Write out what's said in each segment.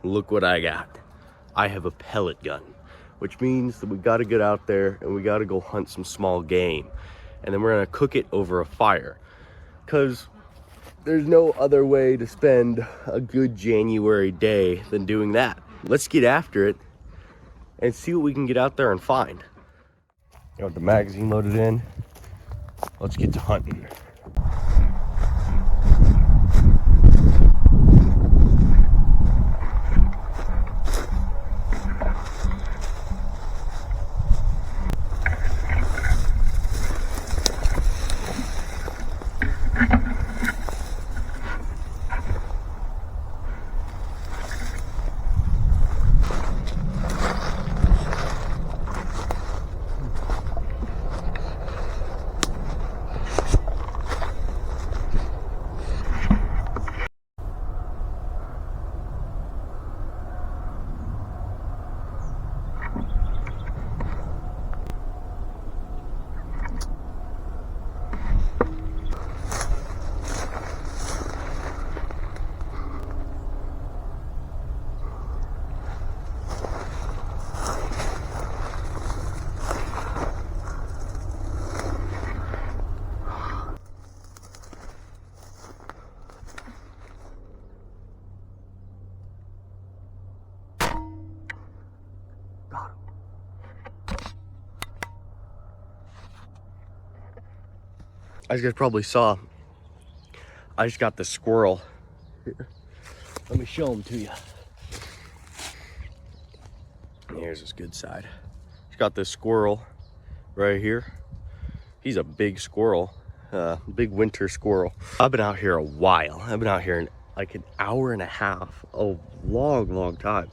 look what I got. I have a pellet gun, which means that we gotta get out there and we gotta go hunt some small game. And then we're gonna cook it over a fire. Cause there's no other way to spend a good January day than doing that. Let's get after it and see what we can get out there and find. Got the magazine loaded in. Let's get to hunting. As you guys probably saw, I just got the squirrel. Here, let me show him to you. Here's his good side. Just got this squirrel right here. He's a big squirrel, big winter squirrel. I've been out here a while. I've been out here in like an hour and a half, a long time.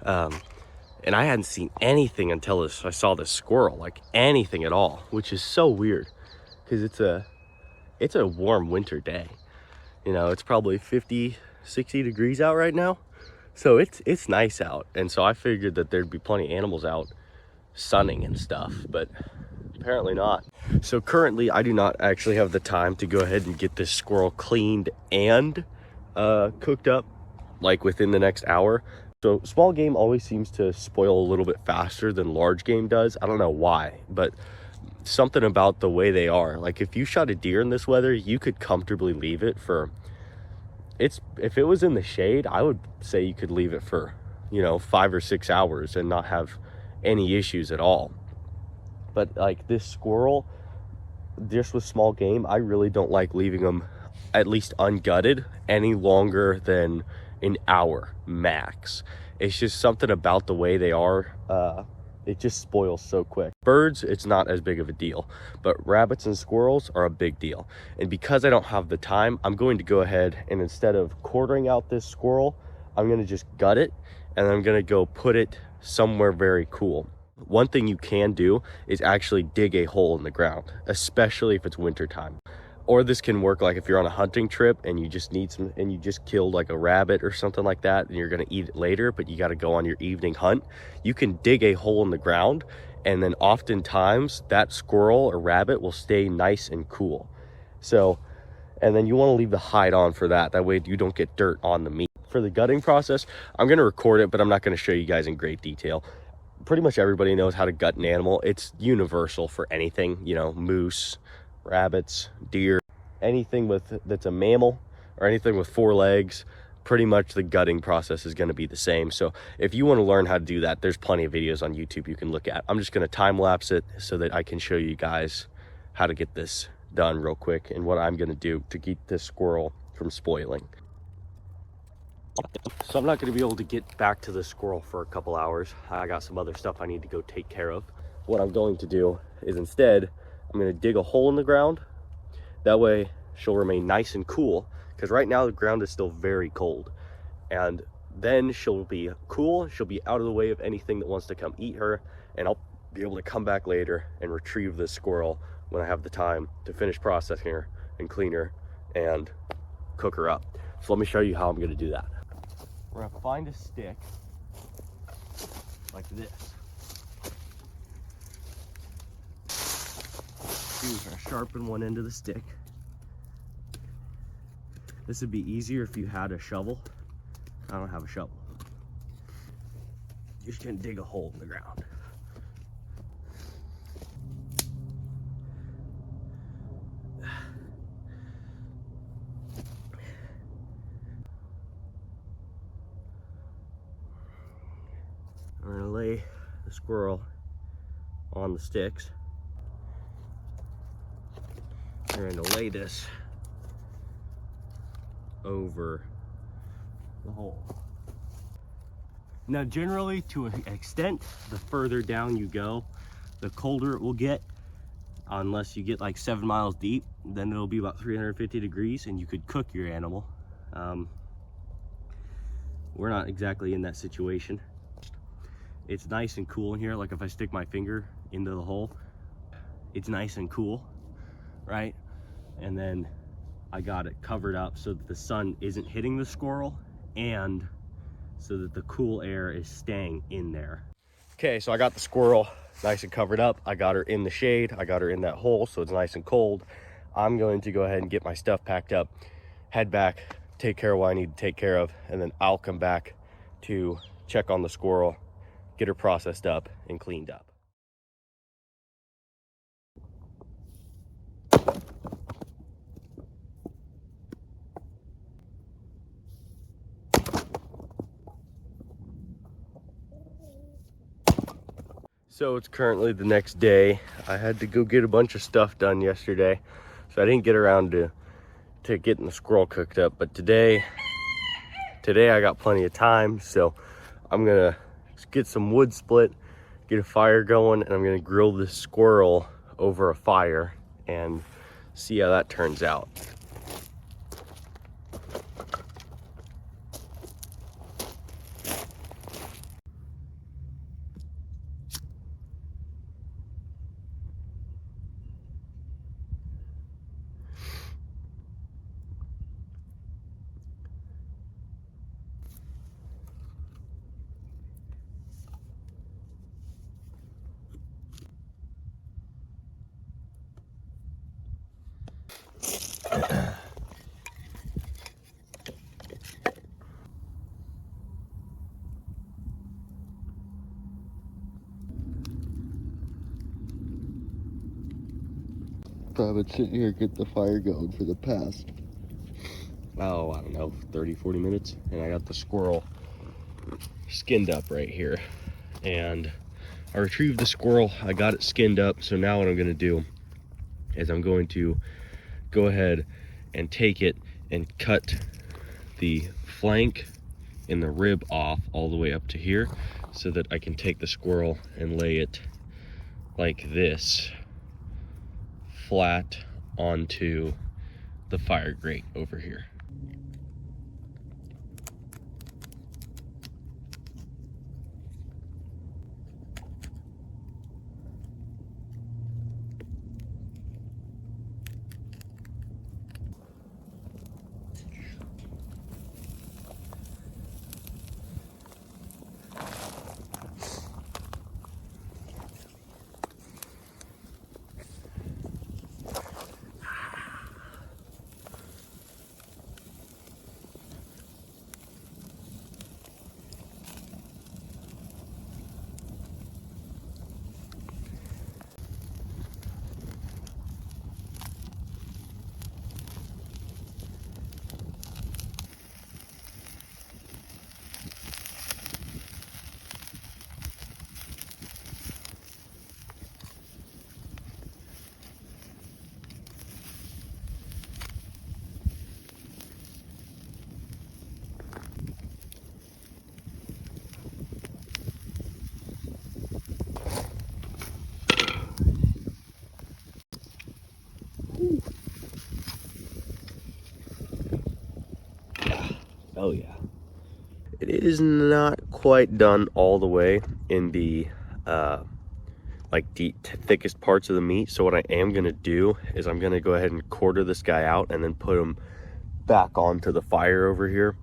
And I hadn't seen anything until I saw this squirrel, like anything at all, which is so weird because it's a warm winter day. You know, it's probably 50, 60 degrees out right now. So it's nice out. And so I figured that there'd be plenty of animals out sunning and stuff, but apparently not. So currently I do not actually have the time to go ahead and get this squirrel cleaned and cooked up like within the next hour. So small game always seems to spoil a little bit faster than large game does. I don't know why, but something about the way they are. Like if you shot a deer in this weather, you could comfortably leave it for, if it was in the shade, I would say you could leave it for, 5 or 6 hours and not have any issues at all. But like this squirrel, just with small game, I really don't like leaving them at least ungutted any longer than an hour max. It's just something about the way they are. It just spoils so quick. Birds, it's not as big of a deal, but rabbits and squirrels are a big deal. And because I don't have the time, I'm going to go ahead and instead of quartering out this squirrel, I'm gonna just gut it and I'm gonna go put it somewhere very cool. One thing you can do is actually dig a hole in the ground, especially if it's winter time. Or this can work like if you're on a hunting trip and you just need some, and you just killed like a rabbit or something like that and you're gonna eat it later, but you gotta go on your evening hunt. You can dig a hole in the ground and then oftentimes that squirrel or rabbit will stay nice and cool. So, and then you wanna leave the hide on for that. That way you don't get dirt on the meat. For the gutting process, I'm gonna record it, but I'm not gonna show you guys in great detail. Pretty much everybody knows how to gut an animal. It's universal for anything, moose, rabbits, deer, anything that's a mammal or anything with 4 legs. Pretty much the gutting process is going to be the same. So if you want to learn how to do that, there's plenty of videos on YouTube you can look at. I'm just going to time lapse it so that I can show you guys how to get this done real quick and what I'm going to do to keep this squirrel from spoiling. So I'm not going to be able to get back to the squirrel for a couple hours. I got some other stuff I need to go take care of. What I'm going to do is instead I'm going to dig a hole in the ground. That way she'll remain nice and cool, because right now the ground is still very cold. And then she'll be cool, she'll be out of the way of anything that wants to come eat her, and I'll be able to come back later and retrieve this squirrel when I have the time to finish processing her and clean her and cook her up. So let me show you how I'm going to do that. We're going to find a stick like this. We're going to sharpen one end of the stick. This would be easier if you had a shovel. I don't have a shovel. You're just gonna dig a hole in the ground. I'm gonna lay the squirrel on the sticks. We're going to lay this over the hole. Now generally, to an extent, the further down you go, the colder it will get. Unless you get like 7 miles deep, then it'll be about 350 degrees and you could cook your animal. We're not exactly in that situation. It's nice and cool in here. Like if I stick my finger into the hole, it's nice and cool, right? And then I got it covered up so that the sun isn't hitting the squirrel and so that the cool air is staying in there. Okay, so I got the squirrel nice and covered up. I got her in the shade. I got her in that hole so it's nice and cold. I'm going to go ahead and get my stuff packed up, head back, take care of what I need to take care of, and then I'll come back to check on the squirrel, get her processed up and cleaned up. So it's currently the next day. I had to go get a bunch of stuff done yesterday, so I didn't get around to getting the squirrel cooked up. But today I got plenty of time, so I'm gonna get some wood split, get a fire going, and I'm gonna grill this squirrel over a fire and see how that turns out. I've been sitting here getting the fire going for the past, I don't know, 30-40 minutes, and I got the squirrel skinned up right here. And I retrieved the squirrel, I got it skinned up, so now what I'm gonna do is I'm going to go ahead and take it and cut the flank and the rib off all the way up to here so that I can take the squirrel and lay it like this, flat onto the fire grate over here. Oh yeah. It is not quite done all the way in the like deep, thickest parts of the meat. So what I am gonna do is I'm gonna go ahead and quarter this guy out and then put him back onto the fire over here.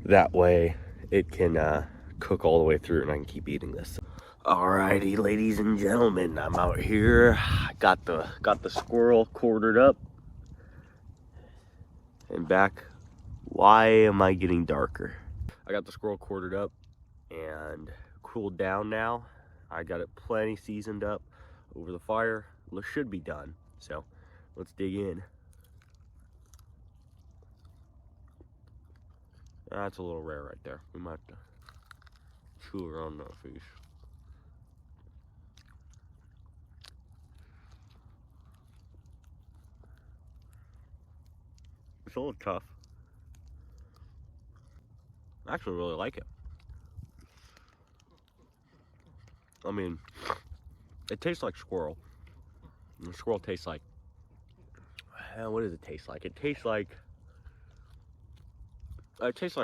That way it can cook all the way through and I can keep eating this. Alrighty, ladies and gentlemen, I'm out here. Got the squirrel quartered up and back. Why am I getting darker? I got the squirrel quartered up and cooled down now. I got it plenty seasoned up over the fire. It should be done. So let's dig in. That's a little rare right there. We might have to chew around that fish. It's a little tough. I actually really like it. I mean, it tastes like squirrel. And the squirrel tastes like, what does it taste like? It tastes like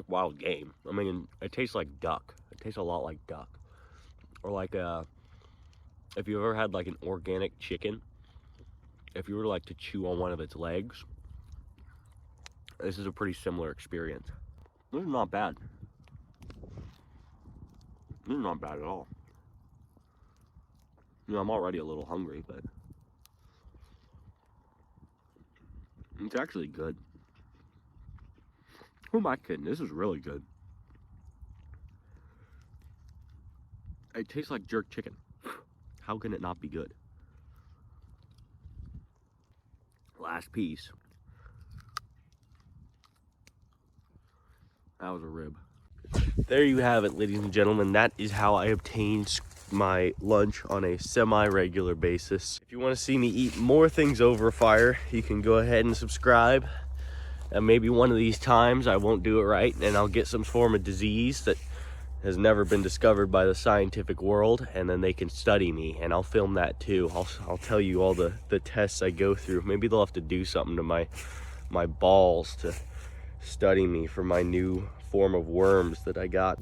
wild game. I mean, it tastes like duck. It tastes a lot like duck. Or like if you ever had like an organic chicken, if you were like to chew on one of its legs, this is a pretty similar experience. This is not bad. This is not bad at all. You know, I'm already a little hungry, but it's actually good. Who am I kidding? This is really good. It tastes like jerk chicken. How can it not be good? Last piece. That was a rib. There you have it, ladies and gentlemen. That is how I obtained my lunch on a semi-regular basis. If you want to see me eat more things over a fire, you can go ahead and subscribe. And maybe one of these times I won't do it right and I'll get some form of disease that has never been discovered by the scientific world, and then they can study me, and I'll film that too. I'll tell you all the tests I go through. Maybe they'll have to do something to my balls to study me for my new form of worms that I got.